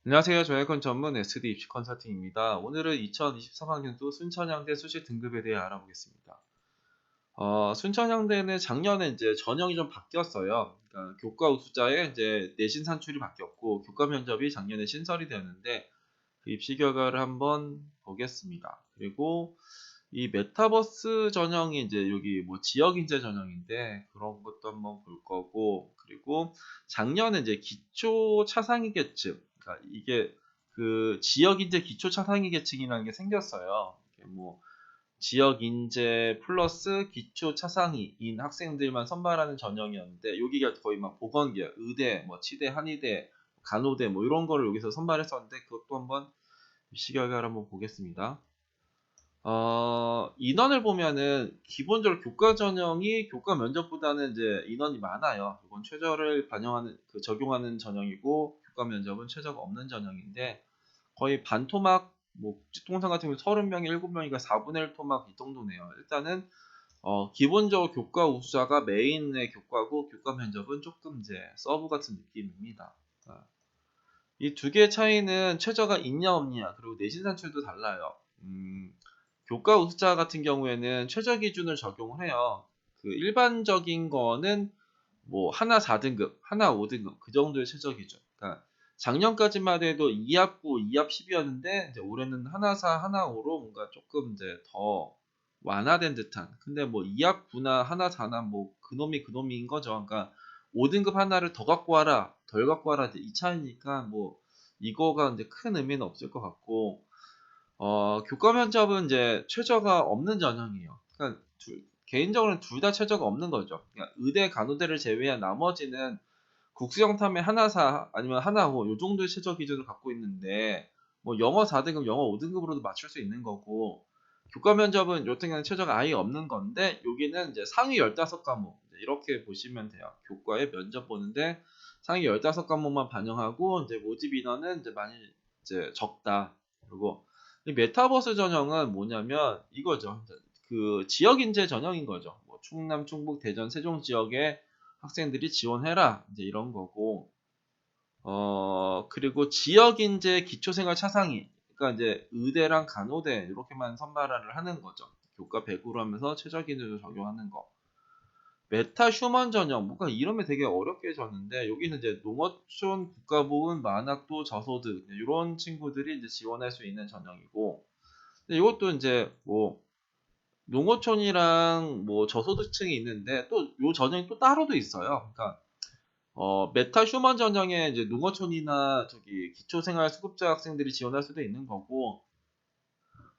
안녕하세요. 저에건 전문 SD 입시 컨설팅입니다. 오늘은 2023학년도 순천향대 수시 등급에 대해 알아보겠습니다. 순천향대는 작년에 이제 전형이 좀 바뀌었어요. 그러니까 교과 우수자에 이제 내신 산출이 바뀌었고 교과 면접이 작년에 신설이 되었는데 그 입시 결과를 한번 보겠습니다. 그리고 이 메타버스 전형이 이제 여기 뭐 지역 인재 전형인데 그런 것도 한번 볼 거고, 그리고 작년에 이제 기초 차상위 계층, 그러니까 이게 그 지역 인재 기초 차상위 계층이라는 게 생겼어요. 이게 뭐 지역 인재 플러스 기초 차상위인 학생들만 선발하는 전형이었는데 여기가 거의 막 보건계, 의대, 뭐 치대, 한의대, 간호대 뭐 이런 거를 여기서 선발했었는데 그것도 한번 입시 결과를 한번 보겠습니다. 인원을 보면은 기본적으로 교과 전형이 교과 면접보다는 이제 인원이 많아요. 이건 최저를 반영하는 적용하는 전형이고 교과 면접은 최저가 없는 전형인데 거의 반 토막, 뭐 국제통상 같은 경우 30명에 7명이니까 4분의 1 토막 이 정도네요. 일단은 기본적으로 교과 우수자가 메인의 교과고 교과 면접은 조금 이제 서브 같은 느낌입니다. 이 두 개의 차이는 최저가 있냐 없냐, 그리고 내신 산출도 달라요. 교과 우수자 같은 경우에는 최저 기준을 적용을 해요. 그 일반적인 거는 뭐 하나 4등급, 하나 5등급 그 정도의 최저 기준. 그러니까 작년까지만 해도 2합 9, 2합 10이었는데 이제 올해는 하나 4, 하나 5로 뭔가 조금 이제 더 완화된 듯한. 근데 뭐 2합 9나 하나 4나 뭐 그놈이 그놈인 거죠. 그러니까 5등급 하나를 더 갖고 와라, 덜 갖고 와라, 이 차이니까 뭐 이거가 이제 큰 의미는 없을 것 같고, 교과 면접은 이제 최저가 없는 전형이에요. 그러니까 개인적으로는 둘 다 최저가 없는 거죠. 그러니까 의대, 간호대를 제외한 나머지는 국수영탐에 하나 4 아니면 하나 5 요 정도의 최저 기준을 갖고 있는데 뭐 영어 4등급, 영어 5등급으로도 맞출 수 있는 거고, 교과 면접은 요 같은 경우는 최저가 아예 없는 건데 여기는 이제 상위 15과목 이렇게 보시면 돼요. 교과에 면접 보는데 상위 15과목만 반영하고 이제 모집 인원은 이제 많이 이제 적다. 그리고 이 메타버스 전형은 뭐냐면 이거죠. 그 지역 인재 전형인 거죠. 뭐 충남, 충북, 대전, 세종 지역에 학생들이 지원해라 이제 이런 거고, 그리고 지역 인재 기초생활 차상위, 그러니까 이제 의대랑 간호대 이렇게만 선발을 하는 거죠. 교과 100으로 하면서 최저 기준을 적용하는 거. 메타 휴먼 전형, 뭔가 이름이 되게 어렵게 졌는데 여기는 이제 농어촌, 국가보훈, 만학도, 저소득 이런 친구들이 이제 지원할 수 있는 전형이고, 근데 이것도 이제 뭐 농어촌이랑 뭐 저소득층이 있는데 또 요 전형이 또 따로도 있어요. 그러니까 메타 휴먼 전형에 이제 농어촌이나 저기 기초생활수급자 학생들이 지원할 수도 있는 거고,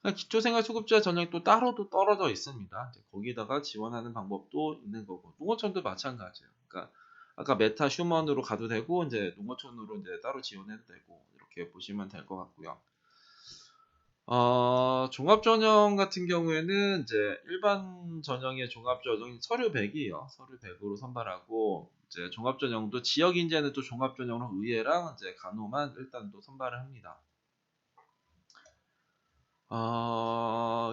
기초생활수급자 전형이 또 따로도 떨어져 있습니다. 거기다가 지원하는 방법도 있는 거고, 농어촌도 마찬가지예요. 그러니까 아까 메타 휴먼으로 가도 되고, 이제 농어촌으로 이제 따로 지원해도 되고, 이렇게 보시면 될 것 같고요. 종합전형 같은 경우에는 이제 일반 전형의 종합전형 서류 100이에요. 서류 100으로 선발하고, 이제 종합전형도 지역 인재는 또 종합전형으로 의예랑 이제 간호만 일단 또 선발을 합니다.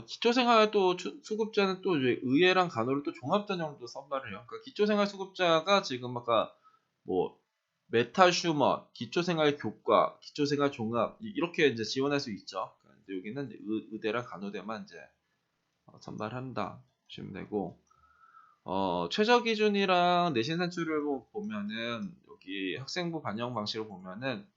기초생활 또 수급자는 또 이제 의예랑 간호를 또 종합전형도 선발을 해요. 그러니까 기초생활 수급자가 지금 아까 뭐 메타 휴먼, 기초생활 교과, 기초생활 종합 이렇게 이제 지원할 수 있죠. 그러니까 이제 여기는 이제 의대랑 간호대만 이제 선발한다 보시면 되고, 최저 기준이랑 내신 산출을 보면은 여기 학생부 반영 방식을 보면은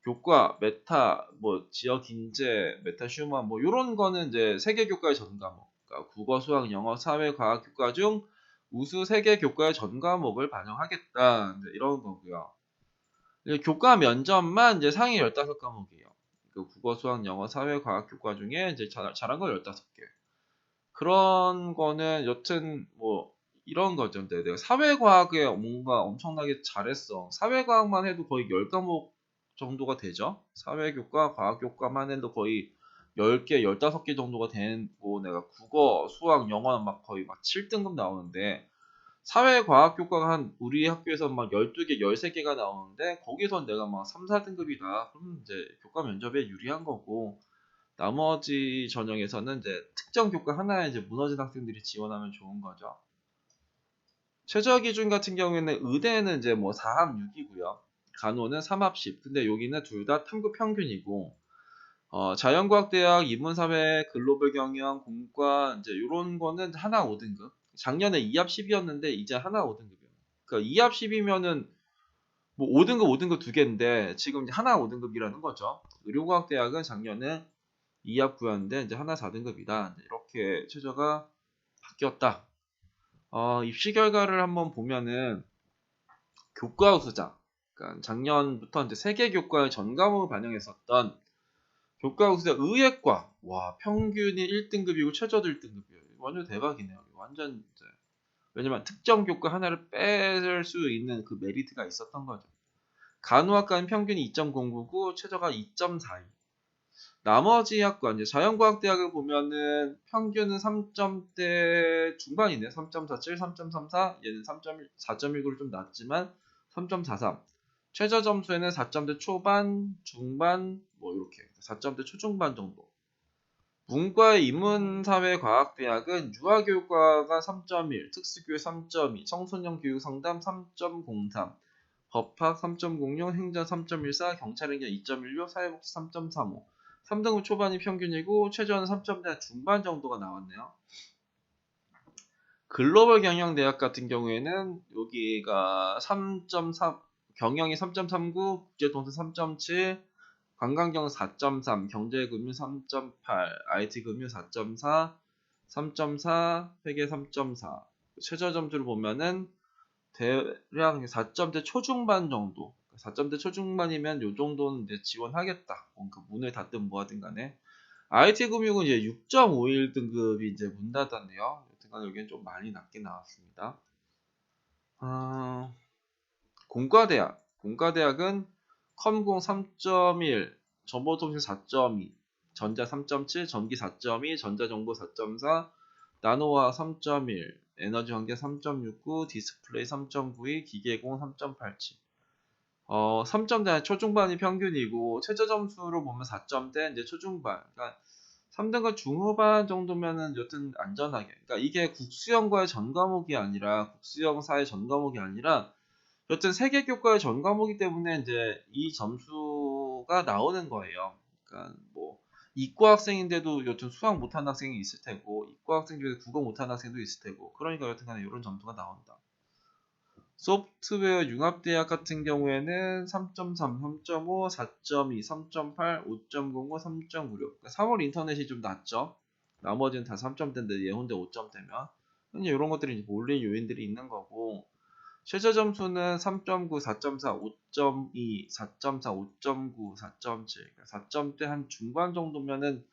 교과, 메타, 뭐 지역 인재, 메타 휴먼 뭐 요런 거는 이제 세계 교과의 전 과목, 그러니까 국어, 수학, 영어, 사회, 과학 교과 중 우수 세계 교과의 전 과목을 반영하겠다 이제 이런 거고요. 교과 면접만 이제 상위 15과목이에요. 그 국어, 수학, 영어, 사회, 과학 교과 중에 이제 잘한 거 15개. 그런 거는 여튼 뭐 이런 거죠. 근데 내가 사회과학에 뭔가 엄청나게 잘했어. 사회과학만 해도 거의 10과목 정도가 되죠. 사회교과, 과학교과만 해도 거의 10개, 15개 정도가 되고, 내가 국어, 수학, 영어는 막 거의 막 7등급 나오는데 사회과학교과가 한 우리 학교에서 막 12개, 13개가 나오는데 거기선 내가 막 3, 4등급이다. 그럼 이제 교과 면접에 유리한 거고, 나머지 전형에서는 이제 특정 교과 하나에 이제 무너진 학생들이 지원하면 좋은 거죠. 최저 기준 같은 경우에는 의대는 이제 뭐 4합 6이고요. 간호는 3합10. 근데 여기는 둘 다 탐구 평균이고, 자연과학대학, 인문사회, 글로벌 경영, 공과, 이제 요런 거는 하나 5등급. 작년에 2합10이었는데 이제 하나 5등급이에요. 그러니까 2합10이면은 뭐 5등급, 5등급 두 개인데 지금 이제 하나 5등급이라는 거죠. 의료과학대학은 작년에 2합9였는데 이제 하나 4등급이다. 이렇게 최저가 바뀌었다. 입시 결과를 한번 보면은 교과 우수자, 그러니까 작년부터 이제 세계 교과의 전 과목을 반영했었던 교과 우수자 의예과, 와 평균이 1등급이고 최저도 1등급이에요. 완전 대박이네요. 완전 이제 왜냐면 특정 교과 하나를 뺄 수 있는 그 메리트가 있었던 거죠. 간호학과는 평균이 2.099, 최저가 2.42. 나머지 학과, 이제 자연과학대학을 보면은 평균은 3점대 중반이네. 3.47, 3.34, 얘는 4.19를 좀 낮지만 3.43. 최저 점수에는 4점대 초반, 중반, 뭐 이렇게 4점대 초중반 정도. 문과의 인문사회과학대학은 유아교육과가 3.1, 특수교육 3.2, 청소년 교육 상담 3.03, 법학 3.06, 행정 3.14, 경찰행정 2.16, 사회복지 3.35. 3등급 초반이 평균이고 최저는 3점대 중반 정도가 나왔네요. 글로벌 경영대학 같은 경우에는 여기가 3.3, 경영이 3.39, 국제통상 3.7, 관광경영 4.3, 경제금융 3.8, IT금융 4.4, 3.4, 회계 3.4. 최저 점수를 보면은 대략 4점대 초중반 정도. 4점대 초중반이면 요 정도는 이제 지원하겠다. 그 문을 닫든 뭐하든 간에. IT금융은 이제 6.51 등급이 이제 문 닫았네요. 여튼간 여기는 좀 많이 낮게 나왔습니다. 공과대학. 공과대학은 컴공 3.1, 정보통신 4.2, 전자 3.7, 전기 4.2, 전자정보 4.4, 나노화학 3.1, 에너지환경 3.69, 디스플레이 3.92, 기계공 3.87. 3점대 초중반이 평균이고 최저 점수로 보면 4점대 이제 초중반. 그러니까 3등급 중후반 정도면은 여튼 안전하게. 그러니까 이게 국수형과의 전 과목이 아니라 국수형 사회 전 과목이 아니라 여튼 세계 교과의 전 과목이기 때문에 이제 이 점수가 나오는 거예요. 그러니까 뭐 이과 학생인데도 여튼 수학 못하는 학생이 있을 테고 이과 학생 중에 국어 못하는 학생도 있을 테고 그러니까 여튼간에 이런 점수가 나온다. 소프트웨어 융합대학 같은 경우에는 3.3, 3.5, 4.2, 3.8, 5.05, 3.96. 3월 인터넷이 좀 낮죠. 나머지는 다 3점대인데 얘 혼자 5점대면 이제 이런 것들이 이제 몰린 요인들이 있는 거고 최저 점수는 3.9, 4.4, 5.2, 4.4, 5.9, 4.7. 4점대 한 중반 정도면은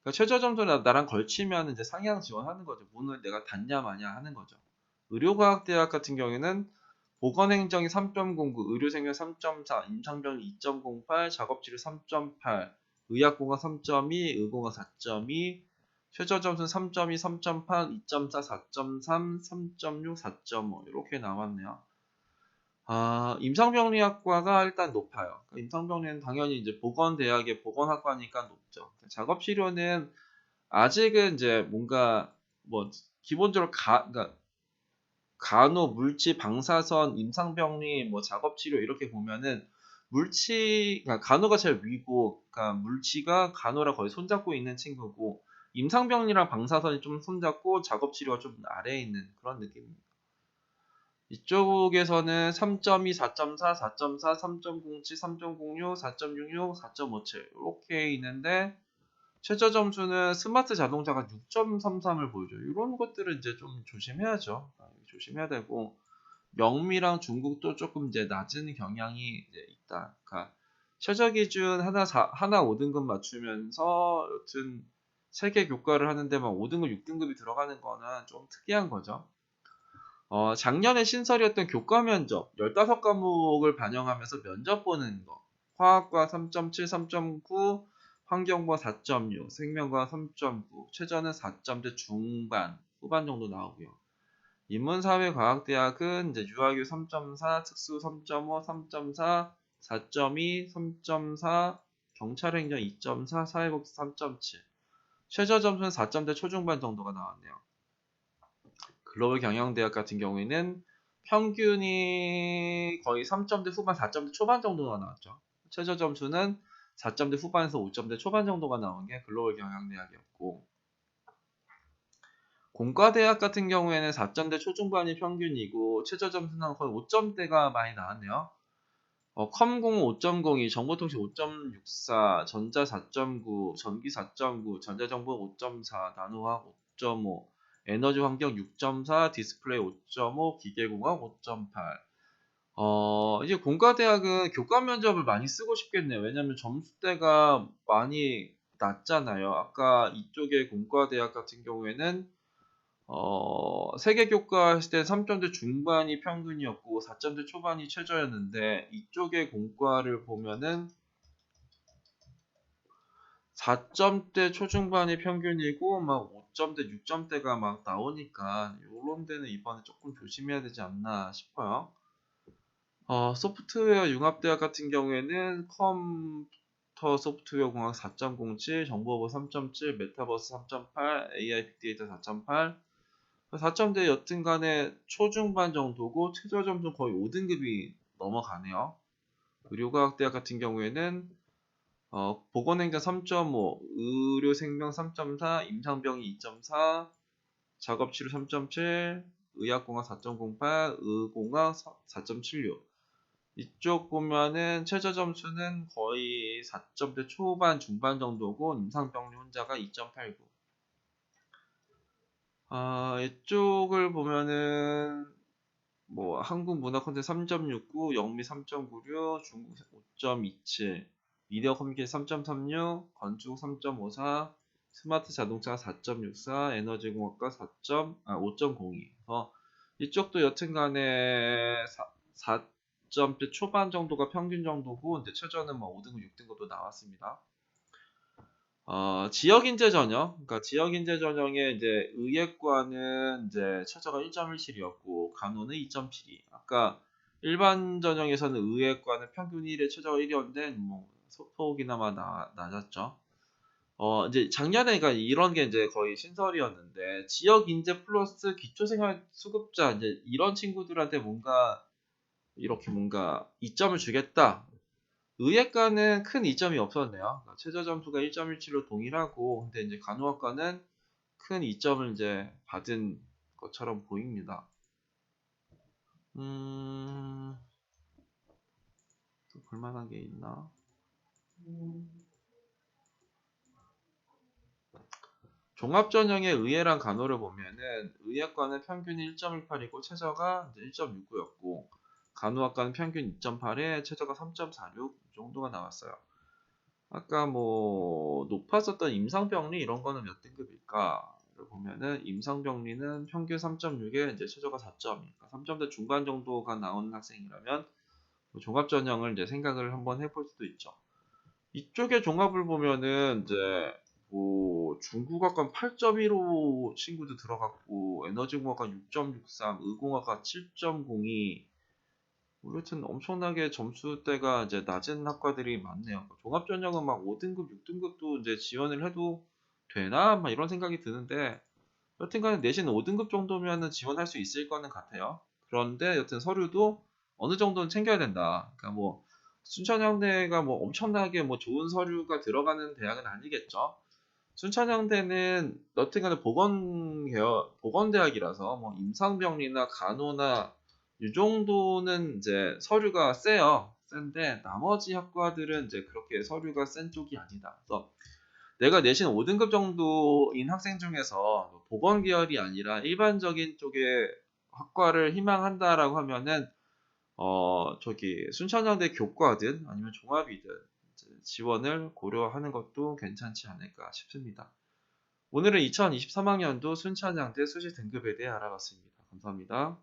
그러니까 최저 점수는 나랑 걸치면 이제 상향 지원하는 거죠. 문을 내가 닫냐 마냐 하는 거죠. 의료과학대학 같은 경우에는 보건행정이 3.09, 의료생명 3.4, 임상병리 2.08, 작업치료 3.8, 의학공학 3.2, 의공학 4.2, 최저 점수는 3.2, 3.8, 2.4, 4.3, 3.6, 4.5 이렇게 나왔네요. 임상병리학과가 일단 높아요. 임상병리는 당연히 이제 보건대학의 보건학과니까 높죠. 작업치료는 아직은 이제 뭔가 뭐 기본적으로 그러니까 간호, 물치, 방사선, 임상병리, 뭐 작업치료 이렇게 보면은 그러니까 간호가 제일 위고, 그러니까 물치가 간호랑 거의 손잡고 있는 친구고, 임상병리랑 방사선이 좀 손잡고 작업치료가 좀 아래에 있는 그런 느낌입니다. 이쪽에서는 3.2, 4.4, 4.4, 3.07, 3.06, 4.66, 4.57 이렇게 있는데 최저 점수는 스마트 자동차가 6.33을 보여줘요. 이런 것들은 이제 좀 조심해야죠. 조심해야 되고 영미랑 중국도 조금 이제 낮은 경향이 이제 있다. 그러니까 최저 기준 하나 5등급 맞추면서 여튼 세계 교과를 하는데만 5등급, 6등급이 들어가는 거는 좀 특이한 거죠. 작년에 신설이었던 교과 면접 15과목을 반영하면서 면접 보는 거. 화학과 3.7, 3.9, 환경과 4.6, 생명과 3.9, 최저는 4점대 중반, 후반 정도 나오고요. 인문사회과학대학은 이제 유아교 3.4, 특수 3.5, 3.4, 4.2, 3.4, 경찰행정 2.4, 사회복지 3.7. 최저 점수는 4점대 초중반 정도가 나왔네요. 글로벌 경영대학 같은 경우에는 평균이 거의 3점대 후반, 4점대 초반 정도가 나왔죠. 최저 점수는 4점대 후반에서 5점대 초반 정도가 나온 게 글로벌 경영대학이었고, 공과대학 같은 경우에는 4점대 초중반이 평균이고 최저 점수는 거의 5점대가 많이 나왔네요. 컴공 5.02, 정보통신 5.64, 전자 4.9, 전기 4.9, 전자정보 5.4, 나노화학 5.5, 에너지 환경 6.4, 디스플레이 5.5, 기계공학 5.8. 이제 공과대학은 교과 면접을 많이 쓰고 싶겠네요. 왜냐면 점수대가 많이 낮잖아요. 아까 이쪽에 공과대학 같은 경우에는 세계 교과 했을 때 3점대 중반이 평균이었고 4점대 초반이 최저였는데, 이쪽의 공과를 보면은 4점대 초중반이 평균이고 막 5점대, 6점대가 막 나오니까 요런 데는 이번에 조금 조심해야 되지 않나 싶어요. 소프트웨어 융합대학 같은 경우에는 컴퓨터 소프트웨어 공학 4.07, 정보보 3.7, 메타버스 3.8, AI 빅데이터 4.8, 4점대 여튼간에 초중반 정도고 최저 점수 거의 5등급이 넘어가네요. 의료과학대학 같은 경우에는 보건행정 3.5, 의료생명 3.4, 임상병이 2.4, 작업치료 3.7, 의학공학 4.08, 의공학 4.76. 이쪽 보면은 최저 점수는 거의 4점대 초반 중반 정도고 임상병리 혼자가 2.89. 이쪽을 보면은 뭐 한국 문화 콘텐츠 3.69, 영미 3.96, 중국 5.27, 미디어 커뮤니케이션 3.36, 건축 3.54, 스마트 자동차 4.64, 에너지 공학과 5.02. 이쪽도 여튼간에 4점대 초반 정도가 평균 정도고, 이제 최저는 뭐 5등급, 6등급도 나왔습니다. 지역인재 전형, 그러니까 지역인재 전형에 이제 의예과는 이제 최저가 1.17이었고 간호는 2.72. 아까 일반 전형에서는 의예과는 평균 1에 최저가 1이었는데 뭐 소폭이나마 낮았죠. 이제 작년에 그러니까 이런 게 이제 거의 신설이었는데, 지역인재 플러스 기초생활수급자 이제 이런 친구들한테 뭔가 이렇게 뭔가 이점을 주겠다. 의예과는 큰 이점이 없었네요. 그러니까 최저 점수가 1.17로 동일하고, 근데 이제 간호학과는 큰 이점을 이제 받은 것처럼 보입니다. 또 볼만한 게 있나? 종합전형의 의예랑 간호를 보면은 의예과는 평균이 1.18이고 최저가 이제 1.69였고, 간호학과는 평균 2.8에 최저가 3.46 정도가 나왔어요. 아까 뭐 높았었던 임상병리 이런 거는 몇 등급일까를 보면은 임상병리는 평균 3.6에 이제 최저가 4점, 그러니까 3점대 중반 정도가 나오는 학생이라면 뭐 종합전형을 이제 생각을 한번 해볼 수도 있죠. 이쪽에 종합을 보면은 이제 뭐 중국어과 8.15 친구도 들어갔고, 에너지공학과 6.63, 의공학과 7.02. 여튼 엄청나게 점수대가 이제 낮은 학과들이 많네요. 종합전형은 막 5등급, 6등급도 이제 지원을 해도 되나? 막 이런 생각이 드는데, 여튼간에 내신 5등급 정도면은 지원할 수 있을 거는 같아요. 그런데 여튼 서류도 어느 정도는 챙겨야 된다. 그러니까 뭐 순천향대가 뭐 엄청나게 뭐 좋은 서류가 들어가는 대학은 아니겠죠. 순천향대는 여튼간에 보건대학이라서 뭐 임상병리나 간호나 이 정도는 이제 서류가 세요. 센데 나머지 학과들은 이제 그렇게 서류가 센 쪽이 아니다. 그래서 내가 내신 5등급 정도인 학생 중에서 보건 계열이 아니라 일반적인 쪽의 학과를 희망한다라고 하면은 저기 순천향대 교과든 아니면 종합이든 지원을 고려하는 것도 괜찮지 않을까 싶습니다. 오늘은 2023학년도 순천향대 수시 등급에 대해 알아봤습니다. 감사합니다.